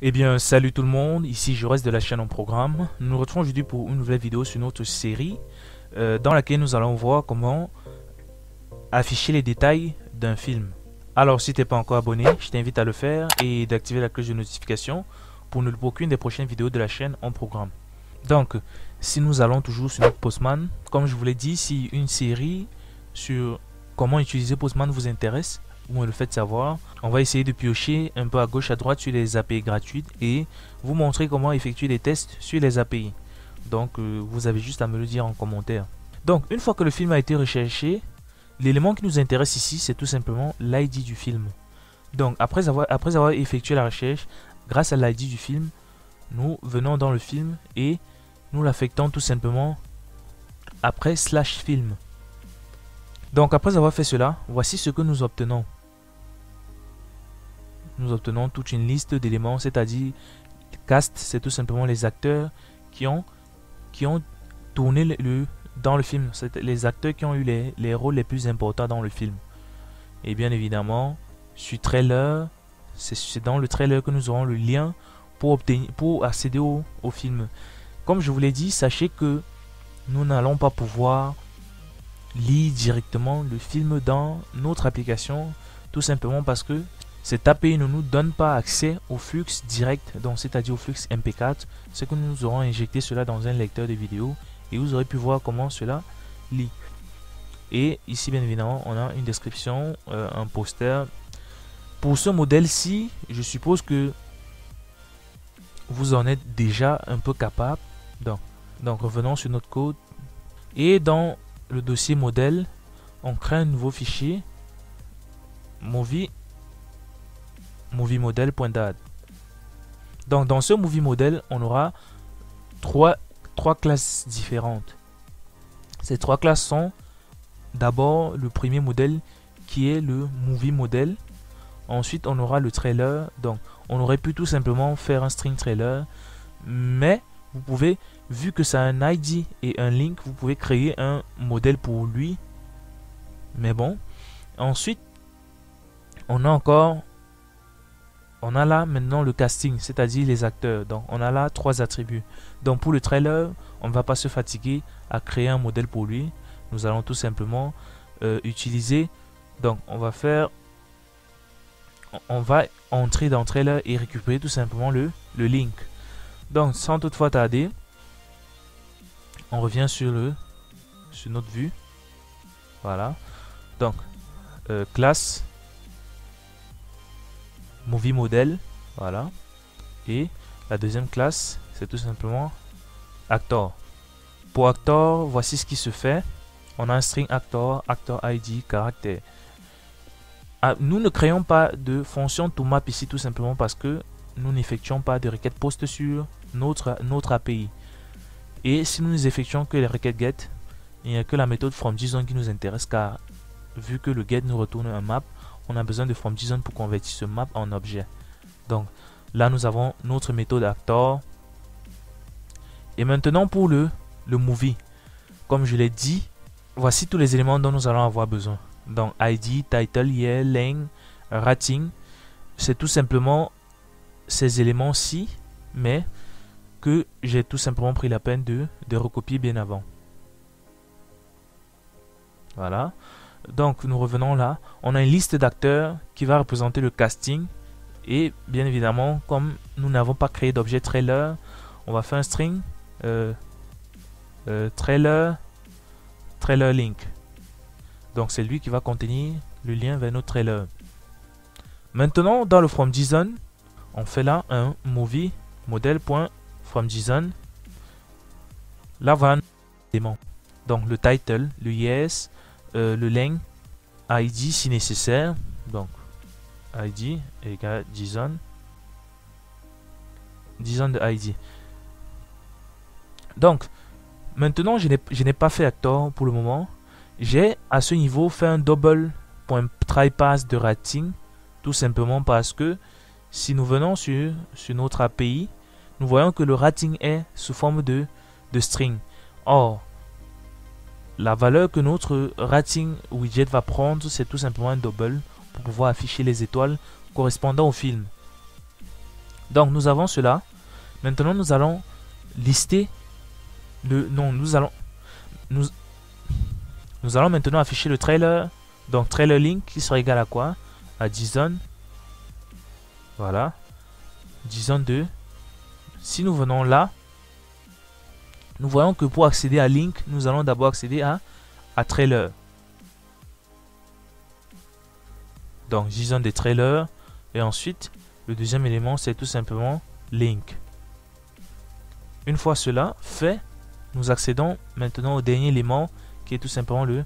Eh bien, salut tout le monde, ici je reste de la chaîne en programme. Nous nous retrouvons aujourd'hui pour une nouvelle vidéo sur notre série dans laquelle nous allons voir comment afficher les détails d'un film. Alors, si tu n'es pas encore abonné, je t'invite à le faire et d'activer la cloche de notification pour ne louper aucune des prochaines vidéos de la chaîne en programme. Donc, si nous allons toujours sur notre Postman, comme je vous l'ai dit, si une série sur comment utiliser Postman vous intéresse, vous me le faites savoir. On va essayer de piocher un peu à gauche à droite sur les API gratuites et vous montrer comment effectuer des tests sur les API. Donc vous avez juste à me le dire en commentaire. Donc une fois que le film a été recherché, l'élément qui nous intéresse ici c'est tout simplement l'ID du film. Donc après avoir effectué la recherche, grâce à l'ID du film, nous venons dans le film et nous l'affectons tout simplement après /film. Donc après avoir fait cela, voici ce que nous obtenons. Nous obtenons toute une liste d'éléments, c'est-à-dire cast, c'est tout simplement les acteurs qui ont tourné dans le film. C'est les acteurs qui ont eu les rôles les plus importants dans le film. Et bien évidemment, sur trailer, c'est dans le trailer que nous aurons le lien pour accéder au film. Comme je vous l'ai dit, sachez que nous n'allons pas pouvoir lire directement le film dans notre application, tout simplement parce que cette API ne nous donne pas accès au flux direct, donc c'est-à-dire au flux MP4. C'est que nous aurons injecté cela dans un lecteur de vidéo et vous aurez pu voir comment cela lit. Et ici bien évidemment on a une description, un poster. Pour ce modèle-ci, je suppose que vous en êtes déjà un peu capable. Donc revenons sur notre code et dans le dossier modèle, on crée un nouveau fichier moviemodel.dad. Donc dans ce movie model, on aura trois classes différentes. Ces trois classes sont d'abord le premier modèle qui est le movie model. Ensuite, on aura le trailer. Donc on aurait pu tout simplement faire un string trailer, mais vous pouvez, vu que ça a un ID et un link, vous pouvez créer un modèle pour lui. Mais bon, ensuite, on a là maintenant le casting, c'est-à-dire les acteurs. Donc on a là trois attributs. Donc pour le trailer, on ne va pas se fatiguer à créer un modèle pour lui. Nous allons tout simplement utiliser. Donc on va entrer dans le trailer et récupérer tout simplement le link. Donc sans toutefois tarder, on revient sur notre vue. Voilà. Donc classe movie model, voilà. Et la deuxième classe, c'est tout simplement actor. Pour actor, voici ce qui se fait. On a un string actor, actor ID, caractère. Nous ne créons pas de fonction toMap ici tout simplement parce que nous n'effectuons pas de requêtes post sur notre API. Et si nous effectuons que les requêtes get, il n'y a que la méthode FromJSON qui nous intéresse, car vu que le get nous retourne un map, on a besoin de FromJSON pour convertir ce map en objet. Donc là nous avons notre méthode actor. Et maintenant pour le movie, comme je l'ai dit, voici tous les éléments dont nous allons avoir besoin. Donc ID, title, year, length, rating, c'est tout simplement ces éléments-ci, mais que j'ai tout simplement pris la peine de recopier bien avant. Voilà. Donc nous revenons là, on a une liste d'acteurs qui va représenter le casting et bien évidemment comme nous n'avons pas créé d'objet trailer, on va faire un string trailer link. Donc c'est lui qui va contenir le lien vers notre trailer. Maintenant dans le FromJSON, on fait là un movie model.fromJSON. Là voilà l'élément. Donc le title, le yes, le length, ID si nécessaire. Donc ID égale JSON de ID. Donc maintenant je n'ai pas fait actor pour le moment. J'ai à ce niveau fait un double.trypass de rating, tout simplement parce que si nous venons sur notre API, nous voyons que le rating est sous forme de string. Or la valeur que notre rating widget va prendre, c'est tout simplement un double pour pouvoir afficher les étoiles correspondant au film. Donc nous avons cela. Maintenant nous allons lister le... Non, nous allons maintenant afficher le trailer. Donc trailer link qui sera égal à quoi? À JSON. Voilà. JSON 2. Si nous venons là, nous voyons que pour accéder à link, nous allons d'abord accéder à trailer. Donc JSON des trailers. Et ensuite, le deuxième élément, c'est tout simplement link. Une fois cela fait, nous accédons maintenant au dernier élément qui est tout simplement le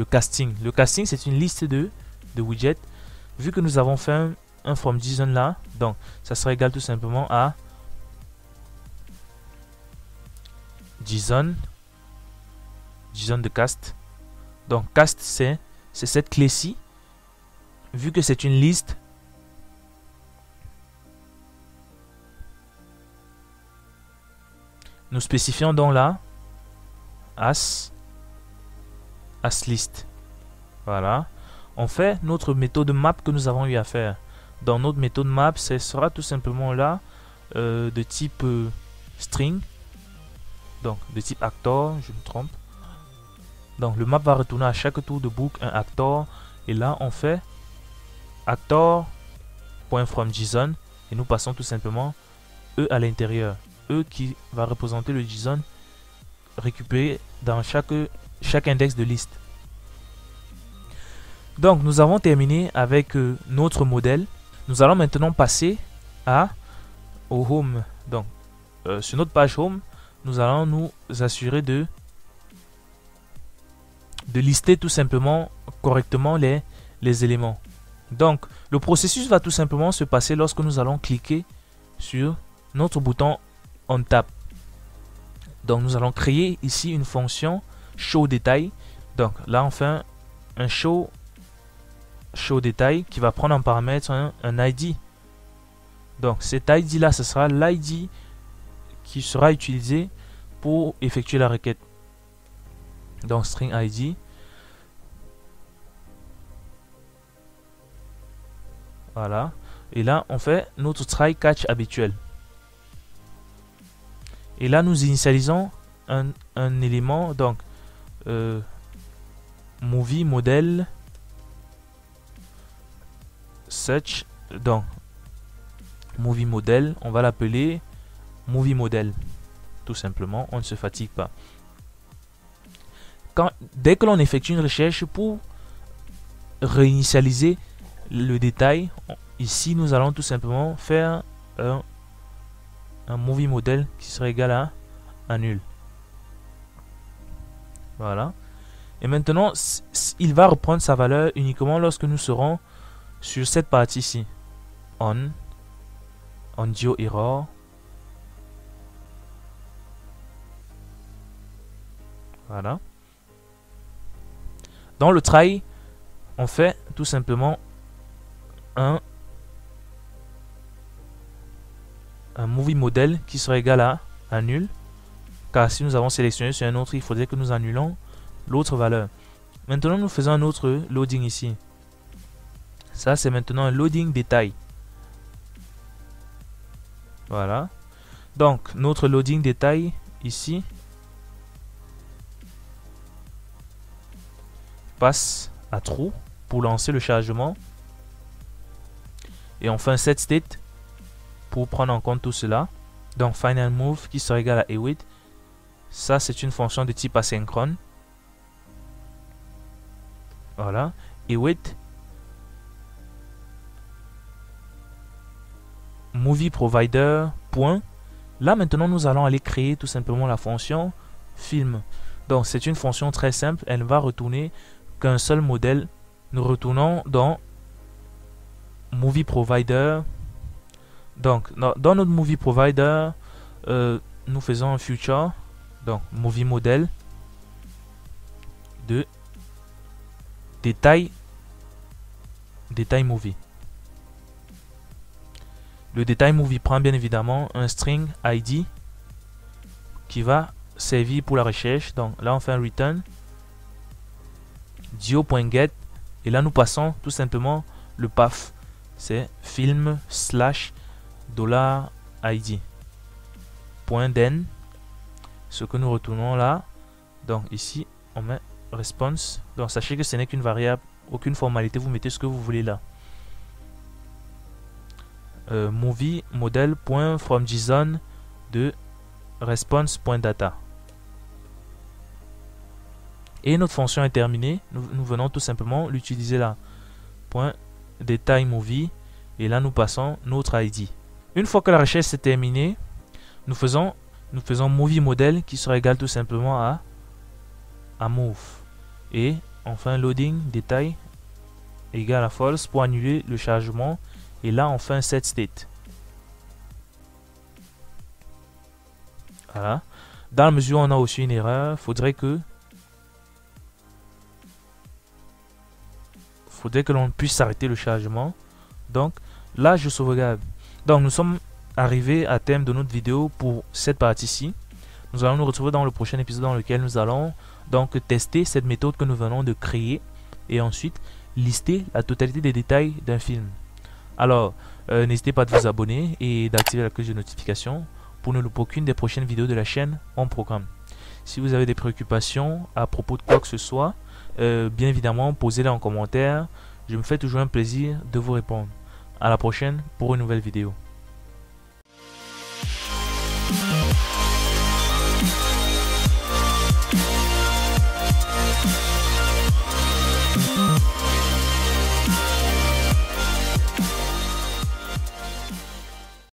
casting. Le casting, c'est une liste de widgets. Vu que nous avons fait un from JSON là, donc ça sera égal tout simplement à JSON de cast. Donc cast, c'est cette clé-ci. Vu que c'est une liste, nous spécifions donc là as list. Voilà. On fait notre méthode map que nous avons eu à faire. Dans notre méthode map, ce sera tout simplement là de type string. Donc de type actor, je me trompe. Donc le map va retourner à chaque tour de boucle un actor. Et là on fait actor.fromJSON et nous passons tout simplement E à l'intérieur. E qui va représenter le JSON récupéré dans chaque index de liste. Donc nous avons terminé avec notre modèle. Nous allons maintenant passer au home. Donc sur notre page home, nous allons nous assurer de lister tout simplement correctement les éléments. Donc le processus va tout simplement se passer lorsque nous allons cliquer sur notre bouton on tap. Donc nous allons créer ici une fonction show détail. Donc là on fait un show détail qui va prendre en paramètre un ID. Donc cet ID là, ce sera l'ID qui sera utilisé pour effectuer la requête. Donc string ID. Voilà. Et là on fait notre try catch habituel. Et là nous initialisons un élément, donc movie model search. Donc movie model, on va l'appeler movie model tout simplement, on ne se fatigue pas. Dès que l'on effectue une recherche pour réinitialiser le détail, ici nous allons tout simplement faire un movie model qui sera égal à nul. Voilà. Et maintenant il va reprendre sa valeur uniquement lorsque nous serons sur cette partie-ci. On GeoError. Voilà. Dans le try, on fait tout simplement un movie model qui sera égal à nul. Car si nous avons sélectionné sur un autre, il faudrait que nous annulons l'autre valeur. Maintenant, nous faisons un autre loading ici. Ça, c'est maintenant un loading détail. Voilà. Donc, notre loading détail ici passe à true pour lancer le chargement. Et on fait un set state pour prendre en compte tout cela. Donc, final move qui sera égal à await. Ça, c'est une fonction de type asynchrone. Voilà. Await movie provider point. Là maintenant nous allons aller créer tout simplement la fonction film. Donc c'est une fonction très simple, elle va retourner qu'un seul modèle. Nous retournons dans movie provider. Donc dans notre movie provider, nous faisons un future, donc movie model de détail movie. Le détail movie prend bien évidemment un string ID qui va servir pour la recherche. Donc là on fait un return geo.get et là nous passons tout simplement le path. C'est film slash $id point .then, ce que nous retournons là. Donc ici on met response. Donc sachez que ce n'est qu'une variable, aucune formalité, vous mettez ce que vous voulez là. Movie model.fromJSON de response.data. Et notre fonction est terminée. Nous venons tout simplement l'utiliser là. Point détail movie. Et là nous passons notre ID. Une fois que la recherche est terminée, nous faisons movie model qui sera égal tout simplement à move. Et enfin loading détail égal à false pour annuler le chargement. Et là on fait un set state. Voilà. Dans la mesure où on a aussi une erreur, faudrait que l'on puisse arrêter le chargement. Donc là je sauvegarde. Donc nous sommes arrivés à terme de notre vidéo pour cette partie-ci. Nous allons nous retrouver dans le prochain épisode dans lequel nous allons donc tester cette méthode que nous venons de créer et ensuite lister la totalité des détails d'un film. Alors n'hésitez pas à vous abonner et d'activer la cloche de notification pour ne louper aucune des prochaines vidéos de la chaîne On Programme. Si vous avez des préoccupations à propos de quoi que ce soit, bien évidemment posez-les en commentaire. Je me fais toujours un plaisir de vous répondre. À la prochaine pour une nouvelle vidéo.